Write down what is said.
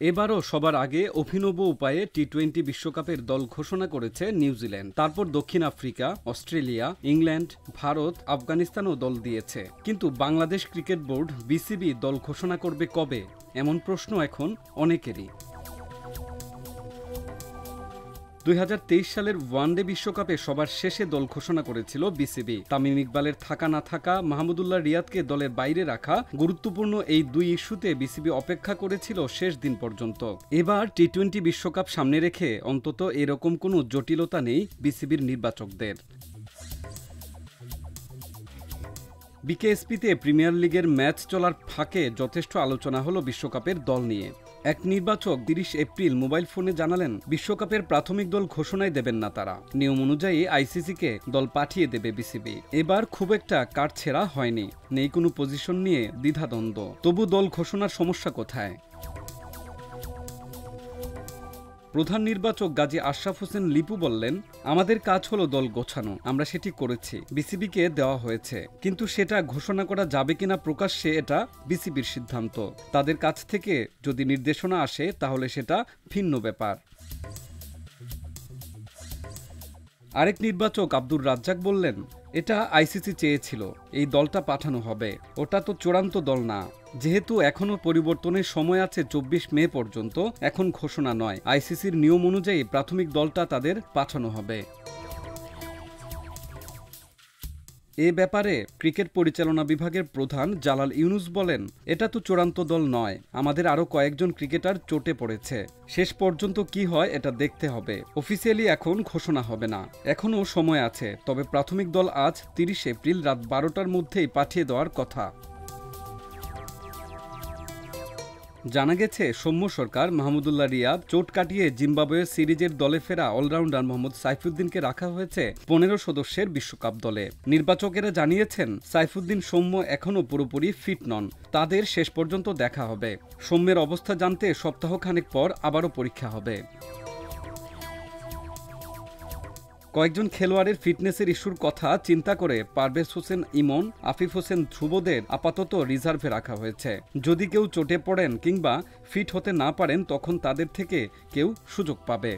এবারও সবার আগে অভিনব উপায়ে টি-20 বিশ্বকাপের দল ঘোষণা করেছে নিউজিল্যান্ড। তারপর দক্ষিণ আফ্রিকা, অস্ট্রেলিয়া, ইংল্যান্ড, ভারত, আফগানিস্তানও দল দিয়েছে। কিন্তু বাংলাদেশ ক্রিকেট বোর্ড বিসিবি দল ঘোষণা করবে কবে, এমন প্রশ্ন এখন অনেকেরই। 2023 সালের ওয়ানডে বিশ্বকাপে সবার শেষে দল ঘোষণা করেছিল বিসিবি। তামিম ইকবালের থাকা না থাকা, মাহমুদুল্লাহ রিয়াদকে দলের বাইরে রাখা, গুরুত্বপূর্ণ এই দুই ইস্যুতে বিসিবি অপেক্ষা করেছিল শেষ দিন পর্যন্ত। এবার টি-20 বিশ্বকাপ সামনে রেখে অন্তত এরকম কোনো জটিলতা নেই বিসিবির নির্বাচকদের। বিকেএসপিতে প্রিমিয়ার লিগের ম্যাচ চলার ফাঁকে যথেষ্ট আলোচনা হলো বিশ্বকাপের দল নিয়ে। এক নির্বাচক 30 এপ্রিল মোবাইল ফোনে জানালেন, বিশ্বকাপের প্রাথমিক দল ঘোষণাই দেবেন না তারা। নিয়ম অনুযায়ী আইসিসিকে দল পাঠিয়ে দেবে বিসিবি। এবার খুব একটা কাটছেড়া হয়নি, নেই কোনো পজিশন নিয়ে দ্বিধাদ্বন্দ্ব। তবু দল ঘোষণার সমস্যা কোথায়? প্রধান নির্বাচক গাজী আশরাফ হোসেন লিপু বললেন, আমাদের কাজ হলো দল গোছানো, আমরা সেটি করেছি, বিসিবিকে দেওয়া হয়েছে। কিন্তু সেটা ঘোষণা করা যাবে কিনা প্রকাশ্যে এটা বিসিবির সিদ্ধান্ত। তাদের কাছ থেকে যদি নির্দেশনা আসে তাহলে সেটা ভিন্ন ব্যাপার। আরেক নির্বাচক আব্দুর রাজ্জাক বললেন, এটা আইসিসি চেয়েছিল, এই দলটা পাঠানো হবে, ওটা তো চূড়ান্ত দল না। যেহেতু এখনও পরিবর্তনের সময় আছে 24 মে পর্যন্ত, এখন ঘোষণা নয়। আইসিসির নিয়ম অনুযায়ী প্রাথমিক দলটা তাদের পাঠানো হবে। এ ব্যাপারে ক্রিকেট পরিচালনা বিভাগের প্রধান জালাল ইউনুস বলেন, এটা তো চূড়ান্ত দল নয়, আমাদের আরও কয়েকজন ক্রিকেটার চোটে পড়েছে, শেষ পর্যন্ত কি হয় এটা দেখতে হবে। অফিসিয়ালি এখন ঘোষণা হবে না, এখনও সময় আছে। তবে প্রাথমিক দল আজ 30 এপ্রিল রাত 12টার মধ্যেই পাঠিয়ে দেওয়ার কথা। জানা গেছে, সৌম্য সরকার, মাহমুদুল্লাহ রিয়াদ, চোট কাটিয়ে জিম্বাবুয়ে সিরিজের দলে ফেরা অলরাউন্ডার মোহাম্মদ সাইফুদ্দিনকে রাখা হয়েছে 15 সদস্যের বিশ্বকাপ দলে। নির্বাচকেরা জানিয়েছেন, সাইফুদ্দিন, সৌম্য এখনও পুরোপুরি ফিট নন, তাদের শেষ পর্যন্ত দেখা হবে। সৌম্যের অবস্থা জানতে সপ্তাহখানেক পর আবারও পরীক্ষা হবে। কয়েকজন খেলোয়াড়ের ফিটনেসের ইস্যুর কথা চিন্তা করে পারভেজ হোসেন ইমন, আফিফ হোসেন ধ্রুবদের আপাতত রিজার্ভে রাখা হয়েছে। যদি কেউ চোটে পড়েন কিংবা ফিট হতে না পারেন তখন তাদের থেকে কেউ সুযোগ পাবে।